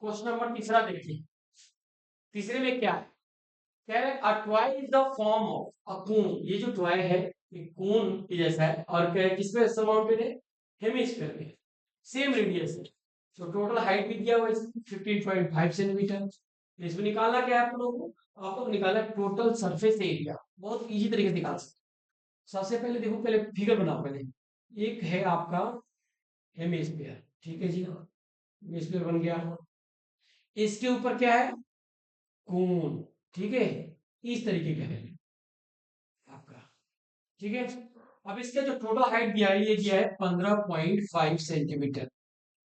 Question number तीसरा देखिए। तीसरे में क्या है, कह रहे a toy is the form of a cone. ये जो टॉय है ये कोन की जैसा है और क्या है, किसमें सराउंडेड है, हेमिस्फीयर में, सेम रेडियस है। तो टोटल हाइट भी दिया हुआ है इसमें 15.5 सेंटीमीटर। इसमें निकालना क्या है आप लोगों को, आपको निकालना टोटल सरफेस एरिया। बहुत इजी तरीके से निकाल सकते हैं। सबसे पहले देखो, पहले फिगर बनाओ। पहले एक है आपका हेमिस्फीयर, ठीक है जी, हेमिस्फीयर बन गया। इसके ऊपर क्या है, कोन, ठीक है, इस तरीके का है आपका, ठीक है। अब इसका जो टोटल हाइट दिया है ये दिया है 15.5 सेंटीमीटर।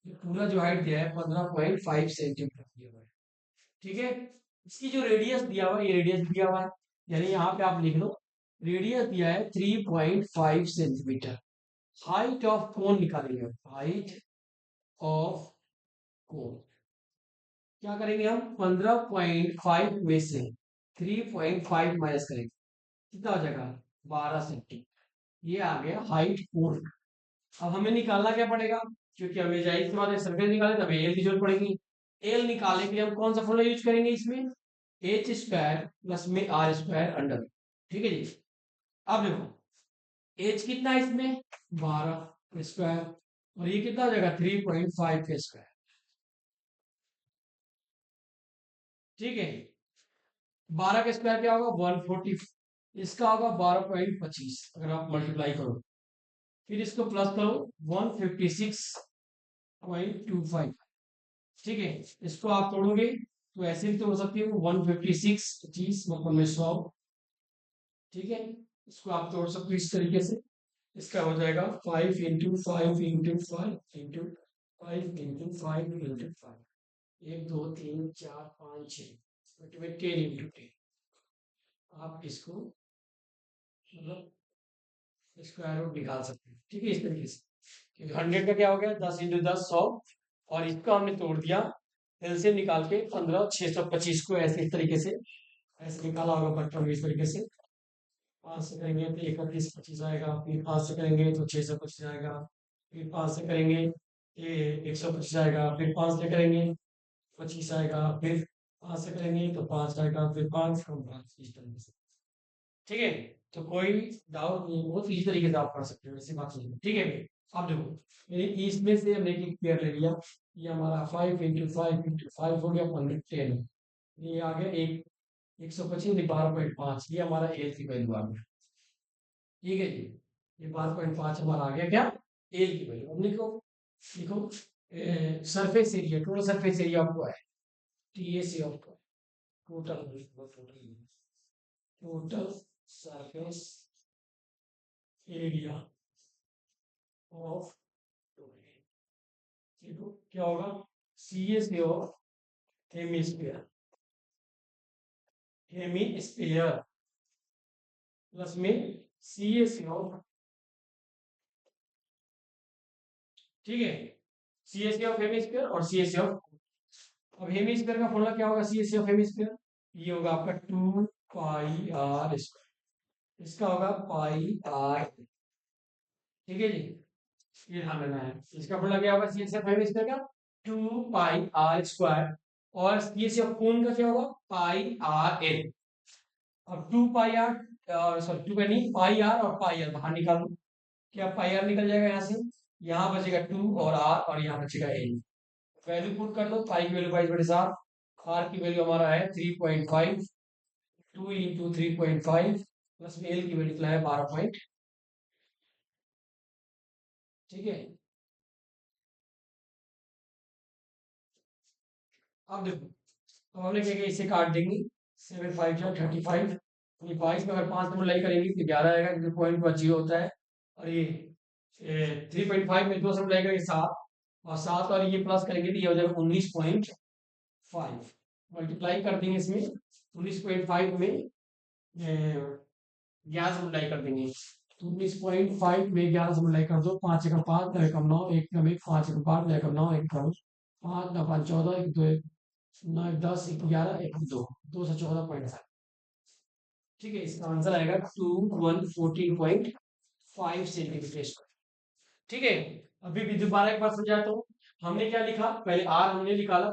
पूरा जो हाइट दिया है 15.5 सेंटीमीटर दिया हुआ है, ठीक है। इसकी जो रेडियस दिया हुआ है, ये रेडियस दिया हुआ है, यानी यहाँ पे आप लिख लो रेडियस दिया है 3.5 सेंटीमीटर। हाइट ऑफ कोन निकालेंगे, हाइट ऑफ कोन क्या करेंगे हम, 15.5 में से 3.5 माइनस करेंगे, कितना हो जाएगा 12 सेंटीमीटर। ये आ गया हाइट कोन। अब हमें निकालना क्या पड़ेगा, क्योंकि हमें जाहिर सी बात है सरफेस निकाले तो हमें एल की जरूरत पड़ेगी। एल निकालने के लिए हम कौन सा फॉर्मूला यूज करेंगे इसमें, एच स्क्वायर प्लस में आर स्क्वायर अंडर, ठीक है जी। अब देखो एच कितना है इसमें 12 स्क्वायर, और ये कितना हो जाएगा 3.5 के स्क्वायर, ठीक है। 12 का स्क्वायर क्या होगा 140, इसका होगा 12.25। अगर आप मल्टीप्लाई करो फिर इसको प्लस करो 156.25, ठीक है। इसको आप तोड़ोगे तो ऐसे भी तोड़ सकते हो 156 25 में 100, ठीक है। इसको आप तोड़ सकते हो इस तरीके से। इसका हो जाएगा 5 into 5 into 5 into 5 into 5 into 5, 1 2 3 4 5 6 10 into 10। आप इसको मतलब स्क्वायर रूट निकाल सकते हैं, ठीक है, इस तरीके से। क्योंकि 100 का क्या हो गया 10 इंटू 10 100, और इसको हमने तोड़ दिया एलसीएम निकाल के 15 625 को ऐसे इस तरीके से ऐसे निकाला होगा बच्चों ने इस तरीके से। 5 से करेंगे तो 31 25 आएगा, फिर 5 से करेंगे तो 625 आएगा, फिर 5 से करेंगे ये 125 आएगा, फिर 5 से करेंगे 25 आएगा, फिर 5 से करेंगे तो 5 आएगा, फिर 5 कम 5 इस तरीके से, ठीक है। तो कोई डाउट नहीं, बहुत इसी तरीके से आप कर सकते हो, ऐसी बात नहीं है, ठीक है। अब देखो इसमें से हमने एक पेयर ले लिया, ये हमारा 5 इंटू 5 इंटू 5 हो गया 10, ये आ गया एक 125 12.5, ये हमारा एल की वैल्यू आ गया, ठीक है जी। ये 12.5 हमारा आ गया क्या, एल की वैल्यू। अब लिखो, लिखो surface area, total surface area आपको है T A C of total, total surface area of, क्या होगा C S of hemisphere, hemisphere plus में सी एस ऑफ, ठीक है, सी एस ऑफ हेमिस्फीयर और सी एस ऑफ। अब हेमिस्फीयर का फॉर्मूला क्या होगा सी एस ऑफ हेमिस्फीयर, ये होगा आपका 2 पाई आर स्क्वायर, इसका होगा पाई आर, ठीक है जी। ये ध्यान रखना है, इसका फॉर्मूला क्या होगा सी एस ऑफ हेमिस्फीयर का 2 पाई आर स्क्वायर, और सी एस ऑफ कोन का क्या होगा पाई आर एल। अब 2 पाई आर, सॉरी 2 का नहीं पाई आर, और पाई आर बाहर निकाल दो, क्या पाई आर निकल जाएगा यहाँ से, यहाँ बचेगा 2 और आर, और यहाँ बचेगा एल। वैल्यू पुट कर दो, पाई की वैल्यू 5/7, आर की वैल्यू हमारा है 3.5, 2 इंटू 3.5 प्लस एल की वैल्यू है 12, ठीक है। अब देखो, अब हमने क्या किया, इसे काट देंगे 7 5 जा 35, 22 में अगर 5 मल्टीप्लाई करेंगे तो 11 आएगा, क्योंकि पॉइंट पर 0 होता है। और ये 3.5 में 2 से मल्टीप्लाई करेंगे 7, और 7 और ये प्लस करेंगे तो ये हो जाएगा 19.5, मल्टीप्लाई कर देंगे इसमें 19.5 में 11 से मल्टीप्लाई कर देंगे, तो 19.5 में 11 से मल्टीप्लाई कर दो, 5 एकम 5 9 एकम 9 1 एकम 1 5 एकम 5 9 एकम 9 1 एकम 5 9 5 14 1 2 9 10 11 1 2 2 से 14.5, ठीक है। इसका आंसर आएगा 2114.5 सेंटीमीटर स्क्वायर, ठीक है। अभी भी दोबारा एक बार समझाता हूँ। हमने क्या लिखा, पहले आर हमने निकाला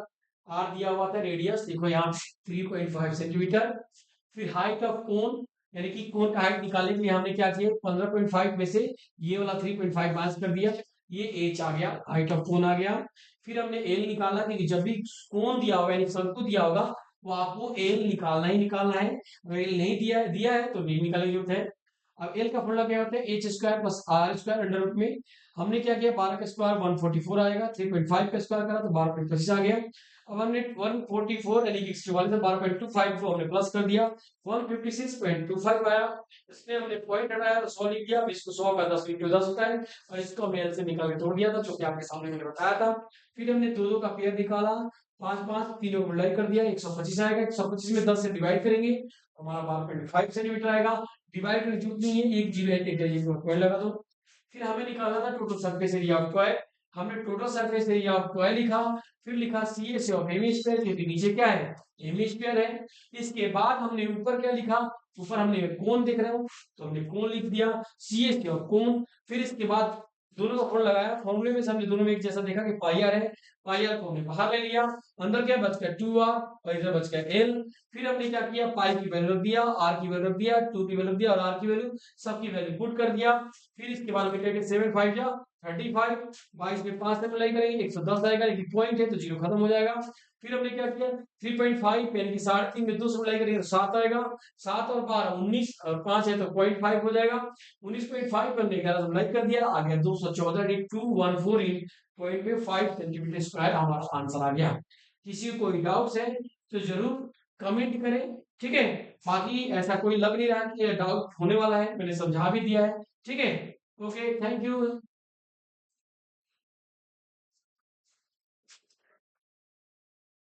आर दिया हुआ था, रेडियस देखो यहाँ 3.5 सेंटीमीटर। फिर हाइट ऑफ कोन, यानी कि कोन का हाइट निकालने के लिए हमने क्या किया, 15.5 में से ये वाला 3.5 माइनस कर दिया, ये एच आ गया, हाइट ऑफ कोन आ गया। फिर हमने एल निकाला, क्योंकि जब भी कोन दिया होगा यानी शंकु दिया होगा तो आपको एल निकालना ही निकालना है। अगर एल नहीं दिया है तो नहीं निकालने की जरूरत है। अब एल का फॉर्मूला क्या होता है, H square plus R square under root में। हमने क्या किया, 12 का स्क्वायर 144 आएगा, 3.5 का स्क्वायर करा तो 12.25 आ गया। अब हमने 144 यानी कि 44 से 12.25 को हमने प्लस कर दिया, 156.25 आया। इसमें हमने पॉइंट हटाया तो 100 लिख दिया। अब इसको 100 का 10 इंटू 10 होता है, और इसको हमने एल से निकाल के तोड़ दिया था, जो कि आपके सामने मैंने बताया था। फिर हमने दो दो का पेयर निकाला, 5 5 तीनों को मल्टीप्लाई कर दिया, 125 आएगा। 125 में 10 से डिवाइड करेंगे तो हमारा 12.5 सेंटीमीटर आएगा। डिवाइड करने की जरूरत नहीं है, एक जीरो एक जगह पॉइंट लगा दो। फिर हमें निकालना था total surface area of toy. हमने total surface area of toy लिखा, फिर लिखा सी एस ऑफ हेमिस्फीयर, क्योंकि नीचे क्या है, हेमिस्फीयर है। इसके बाद हमने ऊपर क्या लिखा, ऊपर हमने कोन देख रहे हो तो हमने कोन लिख दिया, सी एस ऑफ कोन। फिर इसके बाद दोनों का फॉर्मूला लगाया, फॉर्मूले में से हमने दोनों में एक जैसा देखा कि पाई आर है, पाई आर को हमने बाहर ले लिया, अंदर क्या बच गया 2r और इधर बच गया एल। फिर हमने क्या किया, पाई की वैल्यू रख दिया, आर की वैल्यू रख दिया, 2 की वैल्यू रख दिया और आर की वैल्यू, सबकी वैल्यू पुट कर दिया। फिर इसके बाद में क्या 7 5 जा 35, 22 में 5 से मल्टीप्लाई करेंगे 110 आएगा, लेकिन पॉइंट है तो जीरो खत्म हो जाएगा। फिर हमने क्या किया, 3.5 यानी कि 3.5 में 2 से मल्टीप्लाई करेंगे तो 7 आएगा, 7 और 12 19 और 5 है तो 0.5 हो जाएगा। 19.5 पर हमने 11 से मल्टीप्लाई कर दिया, आ गया 214, 214 इन 0.5 सेंटीमीटर स्क्वायर हमारा आंसर आ गया। किसी को कोई डाउट्स है तो जरूर कमेंट करें, ठीक है। बाकी ऐसा कोई लग नहीं रहा कि डाउट होने वाला है, मैंने समझा भी दिया है, ठीक है। Okay, thank you.